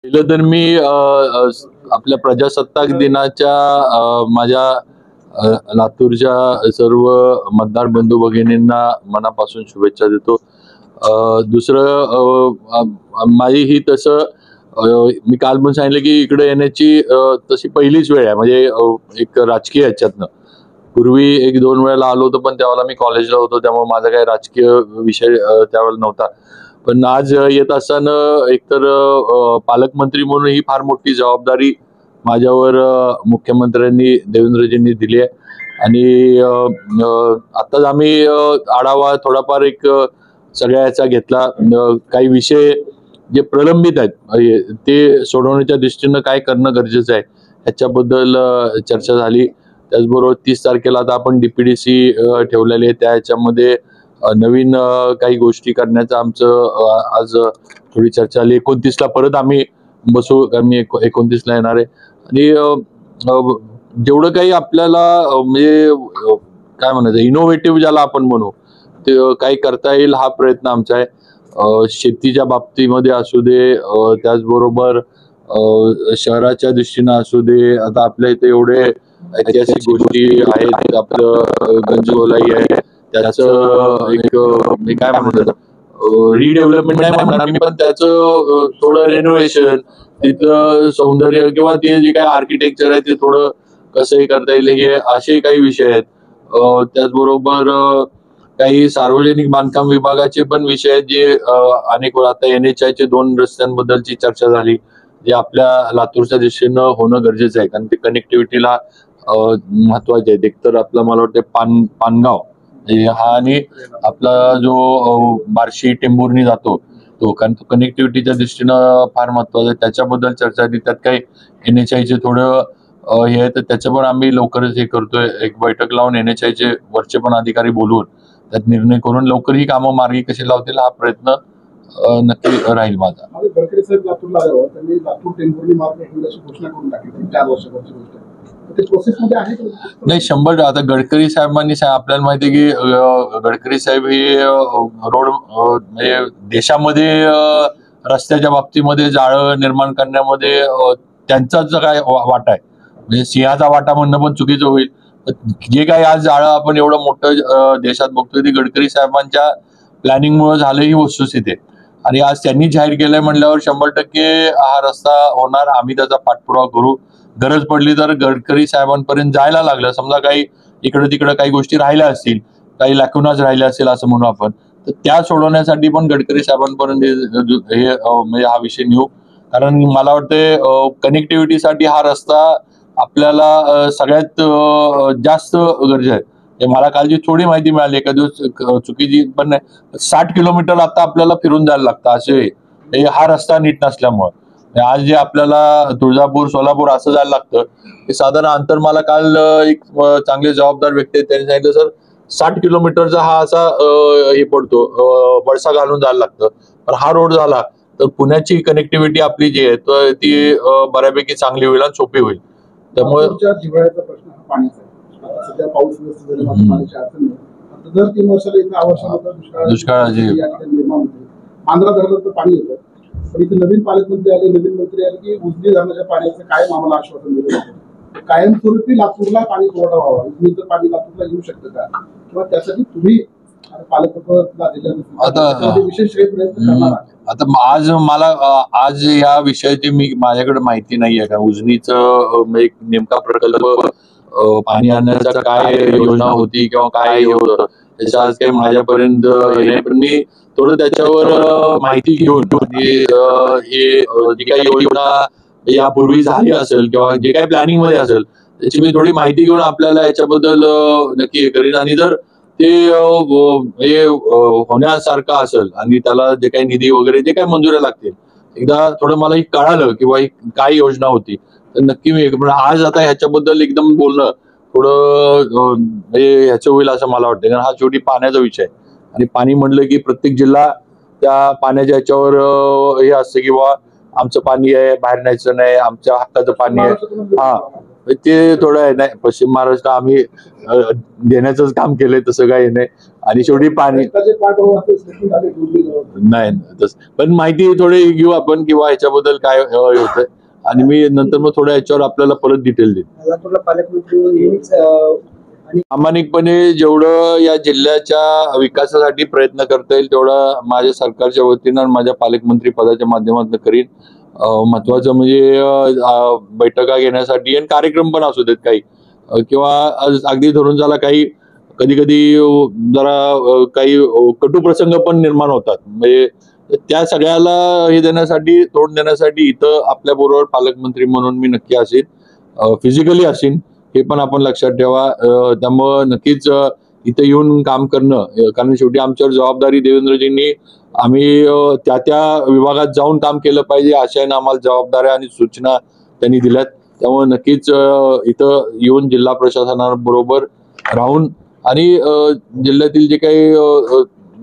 पहिलं तर मी आपल्या प्रजासत्ताक दिनाच्या माझ्या लातूरच्या सर्व मतदार बंधू भगिनींना मनापासून शुभेच्छा देतो. दुसरं माझी ही तसं मी काल पण सांगितलं की इकडे येण्याची तशी पहिलीच वेळ आहे, म्हणजे एक राजकीय ह्याच्यातनं. पूर्वी एक दोन वेळेला आलो होतो, पण त्यावेळेला मी कॉलेजला होतो, त्यामुळे माझा काही राजकीय विषय त्यावेळेला नव्हता. पण आज येत असताना एकतर पालकमंत्री म्हणून ही फार मोठी जबाबदारी माझ्यावर मुख्यमंत्र्यांनी देवेंद्रजींनी दिली आहे. आणि आताच आम्ही आढावा थोडाफार एक सगळ्या याचा घेतला. काही विषय जे प्रलंबित आहेत ते सोडवण्याच्या दृष्टीनं काय करणं गरजेचं आहे ह्याच्याबद्दल चर्चा झाली. त्याचबरोबर 30 तारखेला आता आपण डीपीडीसी ठेवलेली आहे, त्या ह्याच्यामध्ये नवीन काही गोष्टी करण्याचं आमचं आज थोडी चर्चा झाली. 29ला परत आम्ही बसू, कारण मी 29ला येणार आहे. आणि जेवढं काही आपल्याला म्हणजे काय म्हणायचं इनोव्हेटिव्ह ज्याला आपण म्हणू ते काही करता येईल हा प्रयत्न आमचा आहे. शेतीच्या बाबतीमध्ये असू दे, त्याचबरोबर शहराच्या दृष्टीनं असू दे. आता आपल्या इथे एवढे ऐतिहासिक गोष्टी आहेत, आपलं गंजगोलाई आहे, त्याचं एक मी काय म्हणतात रिडेव्हलपमेंट नाही म्हणणार मी, पण त्याचं थोडं रेनोव्हेशन, तिथलं सौंदर्य किंवा ते जे काही आर्किटेक्चर आहे ते थोडं कसंही करता येईल, हे असे काही विषय आहेत. त्याचबरोबर काही सार्वजनिक बांधकाम विभागाचे पण विषय आहेत जे अनेक वेळा आता NHI चे 2 रस्त्यांबद्दलची चर्चा झाली, जे आपल्या लातूरच्या दिशेनं होणं गरजेचं आहे, कारण ते कनेक्टिव्हिटीला महत्वाचे आहेत. एकतर आपलं मला वाटतं पानगाव हा आणि आपला जो बार्शी टेंभुर्णी जातो तो, कारण तो कनेक्टिव्हिटीच्या दृष्टीनं फार महत्वाचा आहे. त्याच्याबद्दल चर्चा झाली. त्यात काही NHI चे थोडं हे आहे, तर त्याचं पण आम्ही लवकरच हे करतोय. एक बैठक लावून NHI चे वरचे पण अधिकारी बोलवून त्यात निर्णय करून लवकर ही कामं मार्गी कशी लावतील हा प्रयत्न नक्की राहील माझा. गडकरी साहेब लातूरला आल्यावर त्यांनी लातूर टेंभुर्णी मार्ग होण्याची घोषणा करून टाकली 4 वर्षापूर्वी गोष्ट. ते प्रोसेसमध्ये आहे नाही 100. आता गडकरी साहेबांनी आपल्याला माहिती आहे की गडकरी साहेब हे रोड म्हणजे देशामध्ये रस्त्याच्या बाबतीमध्ये जाळं निर्माण करण्यामध्ये त्यांचाच काय वाटा आहे, म्हणजे सिंहाचा वाटा म्हणणं पण चुकीचं होईल. जे काही आज जाळं आपण एवढं मोठं देशात बघतोय ते गडकरी साहेबांच्या प्लॅनिंगमुळे झालं ही वस्तुस्थिती आहे. आणि आज त्यांनी जाहीर केलंय म्हणल्यावर 100% हा रस्ता होणार. आम्ही त्याचा पाठपुरावा करू. गरज पडली तर गडकरी साहेबांपर्यंत जायला लागलं, समजा काही इकडे तिकडे काही गोष्टी राहिल्या असतील, काही लॅक्युनाज राहिल्या असतील असं म्हणू आपण, तर त्या सोडवण्यासाठी पण गडकरी साहेबांपर्यंत हे म्हणजे हा विषय नेऊ. कारण मला वाटतं कनेक्टिव्हिटीसाठी हा रस्ता आपल्याला सगळ्यात जास्त गरज आहे. मला कालची थोडी माहिती मिळाली, एखादी चुकीची पण नाही, 60 किलोमीटर आता आपल्याला फिरून जायला लागतं असे हा रस्ता नीट नसल्यामुळे. आज जे आपल्याला तुळजापूर सोलापूर असं जायला लागतं हे साधारण अंतर, मला काल एक चांगले जबाबदार व्यक्ती आहेत त्यांनी सांगितलं सर 60 किलोमीटरचा हा असा हे पडतो, वळसा घालून जायला लागतं. पण हा रोड झाला तर पुण्याची कनेक्टिव्हिटी आपली जी आहे तर ती बऱ्यापैकी चांगली होईल आणि सोपी होईल. त्यामुळे जिव्हाळ्याचा प्रश्न हा पाणीचा आहे. सध्या पाऊस पाण्याची अडचण नाही. दर 3 वर्षाला इथं आवर्षण दुष्काळाची निर्माण होते. मांजरा धरणाचं पाणी येतं, पण इथे नवीन पालकमंत्री आले, नवीन मंत्री आले की उजनी धरणाच्या पाण्याचं कायम आम्हाला आश्वासन दिलं जातं. कायमस्वरूपी लातूरला पाणी पुरवठा व्हावा, उजनीचं पाणी लातूरला येऊ शकतं का, किंवा त्यासाठी तुम्ही आता आज मला आज या विषयाची माझ्याकडे माहिती नाहीये का उजनीचं एक नेमका प्रकल्प पाणी आणण्याचा काय योजना होती किंवा काय होतं त्याच्या आज काही माझ्यापर्यंत नाही. पण मी थोडं त्याच्यावर माहिती घेऊन हे जी काही योजना यापूर्वी झाली असेल किंवा जे काही प्लॅनिंग मध्ये असेल त्याची मी थोडी माहिती घेऊन आपल्याला याच्याबद्दल नक्की हे करीन. आणि जर ते हे होण्यासारखं असेल आणि त्याला जे काही निधी वगैरे जे काही मंजुऱ्या लागतील, एकदा थोडं मला कळालं किंवा काय योजना होती तर नक्की मी. पण आज आता ह्याच्याबद्दल एकदम बोलणं थोडं ह्याचं होईल असं मला वाटतं, कारण हा शेवटी पाण्याचा विषय आहे. आणि पाणी म्हटलं की प्रत्येक जिल्हा त्या पाण्याच्या ह्याच्यावर हे असतं की बाबा आमचं पाणी आहे, बाहेर न्यायचं नाही, आमच्या हक्काचं पाणी आहे. हा ते थोडं आहे नाही, पश्चिम महाराष्ट्र आम्ही देण्याचंच काम केलंय, तसं काही नाही. आणि शेवटी पाणी रस्त्याचे पाठवून असे स्टेटमेंट आले दुर्मिळ. नाही तसं, पण माहिती थोडी घेऊ आपण किंवा ह्याच्याबद्दल काय होतंय, आणि मी नंतर मग थोड्या याच्यावर आपल्याला परत डिटेल देईन. लातूरला पालकमंत्री म्हणून नेहमीच प्रामाणिकपणे जेवढं या जिल्ह्याच्या विकासासाठी प्रयत्न करता येईल तेवढं माझ्या सरकारच्या वतीनं आणि माझ्या पालकमंत्री पदाच्या माध्यमातून करीन. महत्वाचं म्हणजे बैठका घेण्यासाठी आणि कार्यक्रम पण असू देत काही, किंवा अगदी धरून झाला काही कधी कधी जरा काही कटू प्रसंग पण निर्माण होतात, म्हणजे त्या सगळ्याला हे देण्यासाठी, तोंड देण्यासाठी इथं आपल्या बरोबर पालकमंत्री म्हणून मी नक्की असेन, फिजिकली असेन, हे पण आपण लक्षात ठेवा. त्यामुळं नक्कीच इथं येऊन काम करणं, कारण शेवटी आमच्यावर जबाबदारी देवेंद्रजींनी आम्ही त्या त्या विभागात जाऊन काम केलं पाहिजे अशाने आम्हाला जबाबदाऱ्या आणि सूचना त्यांनी दिल्यात. त्यामुळे नक्कीच इथं येऊन जिल्हा प्रशासनाबरोबर राहून आणि जिल्ह्यातील जे काही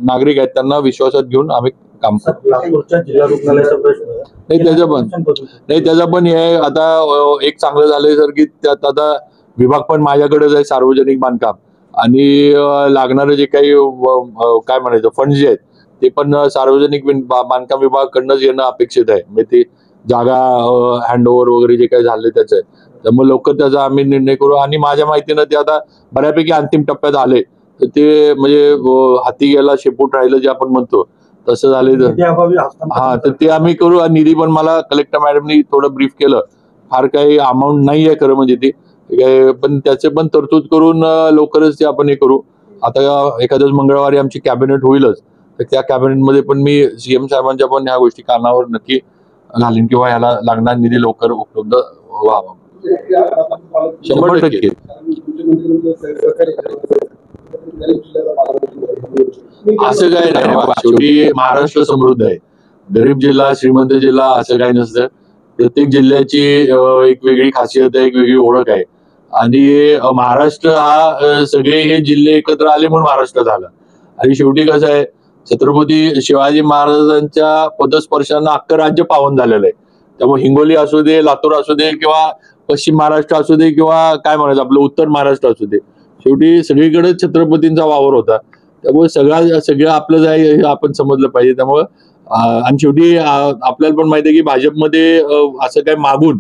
नागरिक आहेत त्यांना विश्वासात घेऊन आम्ही काम करतो. लातूरच्या जिल्हा रुग्णालयाचा प्रश्न नाही त्याचा पण हे आता एक चांगलं झालंय सर, की त्यात आता विभाग पण माझ्याकडेच आहे, सार्वजनिक बांधकाम, आणि लागणारे जे काही काय म्हणायचं फंड जे आहेत ते पण सार्वजनिक बांधकाम विभागाकडनंच येणं अपेक्षित आहे. म्हणजे ती जागा हँडओव्हर वगैरे जे काही झाले त्याचं आहे, त्यामुळे लवकर त्याचा आम्ही निर्णय करू. आणि माझ्या माहितीनं ते आता बऱ्यापैकी अंतिम टप्प्यात आले, तर ते म्हणजे हाती गेला शेपूट राहिलं जे आपण म्हणतो तसं झाले. हा, तर ते आम्ही करू. आणि निधी पण मला कलेक्टर मॅडमनी थोडं ब्रीफ केलं, फार काही अमाऊंट नाही आहे खरं म्हणजे ती, पण त्याचे पण तरतूद करून लवकरच ते आपण हे करू. आता एखाद्याच मंगळवारी आमची कॅबिनेट होईलच, तर त्या कॅबिनेटमध्ये पण मी सीएम साहेबांच्या पण ह्या गोष्टी कानावर नक्की घालीन, किंवा ह्याला लागणारा निधी लवकर उपलब्ध व्हावा. 100%. असं काय नाही बाबा, शेवटी महाराष्ट्र समृद्ध आहे, गरीब जिल्हा श्रीमंत जिल्हा असं काही नसतं. प्रत्येक जिल्ह्याची एक वेगळी खासियत आहे, एक वेगळी ओळख आहे. आणि महाराष्ट्र हा सगळे हे जिल्हे एकत्र आले म्हणून महाराष्ट्र झाला. आणि शेवटी कसं आहे, छत्रपती शिवाजी महाराजांच्या पदस्पर्शानं अख्खं राज्य पावन झालेलं आहे. त्यामुळे हिंगोली असू दे, लातूर असू दे, किंवा पश्चिम महाराष्ट्र असू दे, किंवा काय म्हणायचं आपलं उत्तर महाराष्ट्र असू दे, शेवटी सगळीकडे छत्रपतींचा वावर होता. त्यामुळे सगळं आपलं आहे हे आपण समजलं पाहिजे. त्यामुळं आणि शेवटी आपल्याला पण माहिती आहे की भाजपमध्ये असं काय मागून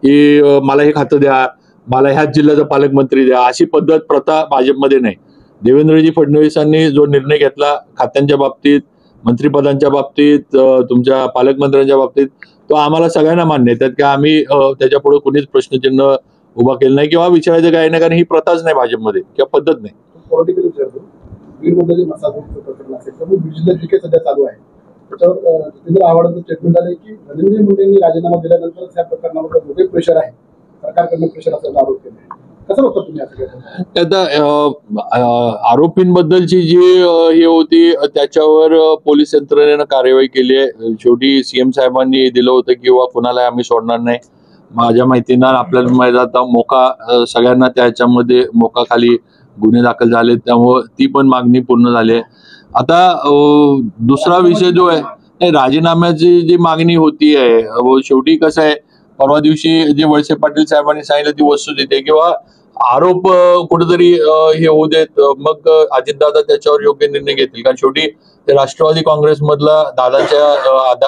की मला हे खातं द्या, मला ह्याच जिल्ह्याचा पालकमंत्री द्या, अशी पद्धत प्रथा भाजपमध्ये नाही. देवेंद्रजी फडणवीसांनी जो निर्णय घेतला खात्यांच्या बाबतीत, मंत्रिपदांच्या बाबतीत, तुमच्या पालकमंत्र्यांच्या बाबतीत, तो आम्हाला सगळ्यांना मान्य आहे. त्यात काय आम्ही त्याच्या पुढे कोणीच प्रश्नचिन्ह उभा केलं नाही किंवा विचारायचं काही नाही, कारण ही प्रथाच नाही भाजपमध्ये किंवा पद्धत नाही. पॉलिटिकल विचारतो, बीडमध्ये जे मसाजचं प्रकरण असेल त्यामुळे बीड जिल्ह्यात जे काही सध्या चालू आहे त्याच्यावर जितेंद्र आव्हाडांचं स्टेटमेंट आलं की धनंजय मुंडेंनी राजीनामा दिल्यानंतर त्या प्रकरणावर जो काही प्रेशर आहे सरकारकडनं प्रेशर असल्याचा आरोप केला आहे. कसं बघता तुम्ही असं? आता आरोपींबद्दलची जी हे होती त्याच्यावर पोलीस यंत्रणेनं कार्यवाही केली आहे. शेवटी सीएम साहेबांनी दिलं होतं किंवा कुणाला आम्ही सोडणार नाही. माझ्या माहितीनं आपल्याला माहिती आता मोका सगळ्यांना त्याच्यामध्ये मोका खाली गुन्हे दाखल झाले, त्यामुळं ती पण मागणी पूर्ण झाली आहे. आता दुसरा विषय जो आहे राजीनाम्याची जी मागणी होती आहे, शेवटी कसं आहे, परवा दिवशी जे वळसे पाटील साहेबांनी सांगितलं ती वस्तुस्थिती आहे, किंवा आरोप कुठेतरी हे होऊ देत, मग अजितदादा त्याच्यावर योग्य निर्णय घेतील. कारण शेवटी ते राष्ट्रवादी काँग्रेस मधला दादाच्या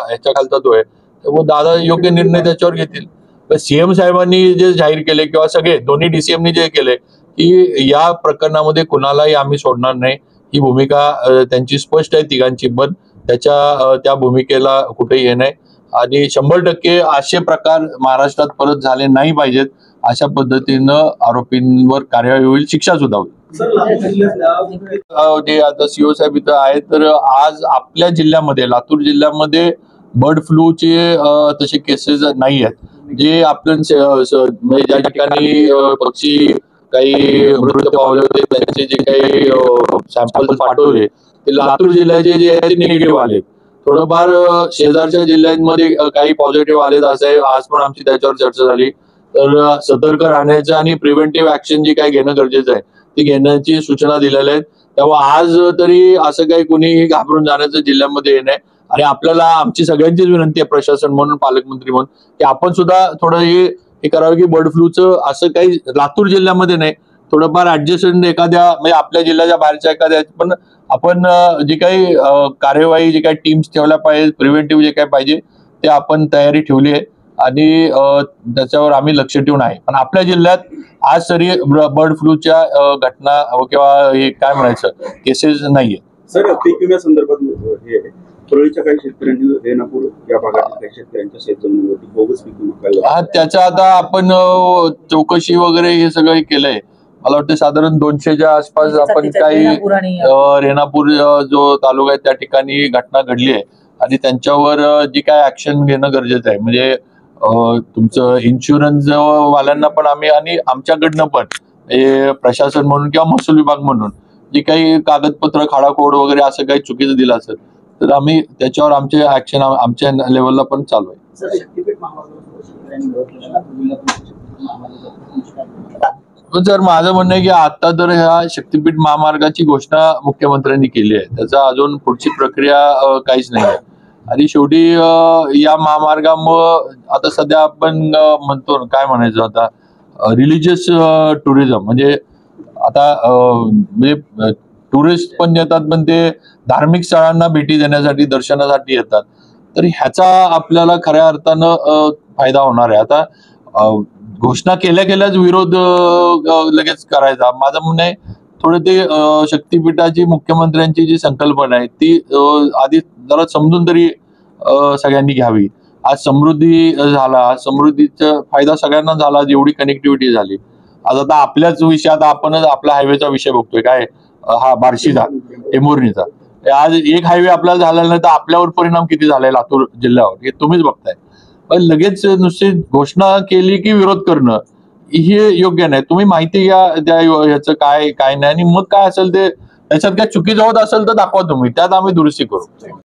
ह्याच्या खालचा तो आहे, त्यामुळे दादा योग्य निर्णय त्याच्यावर घेतील. सीएम साहेबांनी जे जाहीर केले किंवा सगळे दोन्ही डीसीएमनी जे केले की या प्रकरणामध्ये कुणालाही आम्ही सोडणार नाही, ही भूमिका त्यांची स्पष्ट आहे तिघांची, पण त्या भूमिकेला कुठेही हे नाही. आणि 100% असे प्रकार महाराष्ट्रात परत झाले नाही पाहिजेत, अशा पद्धतीनं आरोपींवर कार्यवाही होईल, शिक्षा सुद्धा होईल. जे आता सीओ साहेब इथं आहेत, तर आज आपल्या जिल्ह्यामध्ये लातूर जिल्ह्यामध्ये बर्ड फ्लूचे तसे केसेस नाही आहेत. जे आपण म्हणजे ज्या ठिकाणी पक्षी काही मृत पावले होते त्यांचे जे काही सॅम्पल पाठवले ते लातूर जिल्ह्याचे जे आहे ते निगेटिव्ह आले. थोडंफार शेजारच्या जिल्ह्यांमध्ये काही पॉझिटिव्ह आले असं आहे. आज पण आमची त्याच्यावर चर्चा झाली. तर सतर्क राहण्याचं आणि प्रिव्हेंटिव्ह ऍक्शन जी काही घेणं गरजेचं आहे ती घेण्याची सूचना दिलेल्या आहेत. तेव्हा आज तरी असं काही कुणीही घाबरून जाण्याचं जिल्ह्यामध्ये हे नाही. आणि आपल्याला आमची सगळ्यांचीच विनंती आहे प्रशासन म्हणून, पालकमंत्री म्हणून, की आपण सुद्धा थोडं हे हे करावं की बर्ड फ्लूचं असं काही लातूर जिल्ह्यामध्ये नाही, थोडंफार ऍडजस्टमेंट एखाद्या म्हणजे आपल्या जिल्ह्याच्या बाहेरच्या एखाद्या, पण आपण जी काही कार्यवाही जी काही टीम्स ठेवल्या पाहिजे, प्रिव्हेंटिव्ह जे काही पाहिजे ते आपण तयारी ठेवली आहे आणि त्याच्यावर आम्ही लक्ष ठेवून आहे. पण आपल्या जिल्ह्यात आज तरी बर्ड फ्लूच्या घटना किंवा हे काय म्हणायचं केसेस नाहीये. सर, पीक विम्यासंदर्भात हे परळीच्या काही शेतकऱ्यांनी रेणापूर या भागातील काही शेतकऱ्यांच्या शेतजमिनीवरती बोगस पीक विमा काढला. त्याच्या आता आपण चौकशी वगैरे हे सगळं केलंय. मला वाटतं साधारण 200च्या आसपास आपण काही रेणापूर जो तालुका आहे त्या ठिकाणी घटना घडली आहे आणि त्यांच्यावर जी काय ऍक्शन घेणं गरजेचं आहे. म्हणजे तुमचं इन्शुरन्स वाल्यांना पण आम्ही आणि आमच्याकडनं पण प्रशासन म्हणून किंवा महसूल विभाग म्हणून जी काही कागदपत्र खाडाखोड वगैरे असं काही चुकीचं दिलं असेल तर आम्ही त्याच्यावर आमचे ऍक्शन आमच्या लेवलला पण चालू आहे. सर, माझं म्हणणं आहे की आता तर ह्या शक्तीपीठ महामार्गाची घोषणा मुख्यमंत्र्यांनी केली आहे, त्याचा अजून पुढची प्रक्रिया काहीच नाही आहे. आणि शेवटी या महामार्गामुळं आता सध्या आपण म्हणतो ना, काय म्हणायचं आता, रिलिजियस टुरिझम म्हणजे आता म्हणजे टुरिस्ट पण येतात, पण ते धार्मिक स्थळांना भेटी देण्यासाठी दर्शनासाठी येतात, तर ह्याचा आपल्याला खऱ्या अर्थानं फायदा होणार आहे. आता घोषणा केल्याच विरोध लगेच करायचा, माझं म्हणणं आहे थोडं ते शक्तीपीठाची मुख्यमंत्र्यांची जी संकल्पना आहे ती आधी जरा समजून तरी सगळ्यांनी घ्यावी. आज समृद्धी झाला, आज समृद्धीचा फायदा सगळ्यांना झाला, जेवढी कनेक्टिव्हिटी झाली. आज आता आपल्याच विषयात आपणच आपला हायवेचा विषय बघतोय, काय हा बार्शीचा टेंभुर्णीचा, आज एक हायवे आपल्याला झालेला नाही तर आपल्यावर परिणाम किती झालाय लातूर जिल्ह्यावर हे तुम्हीच बघताय. पण लगेच नुसती घोषणा केली की विरोध करणं हे योग्य नाही. तुम्ही माहिती घ्या त्या ह्याचं काय काय नाही आणि मग काय असेल ते त्याच्यात काय चुकीचं होत असेल तर दाखवा तुम्ही, त्यात आम्ही दुरुस्ती करू.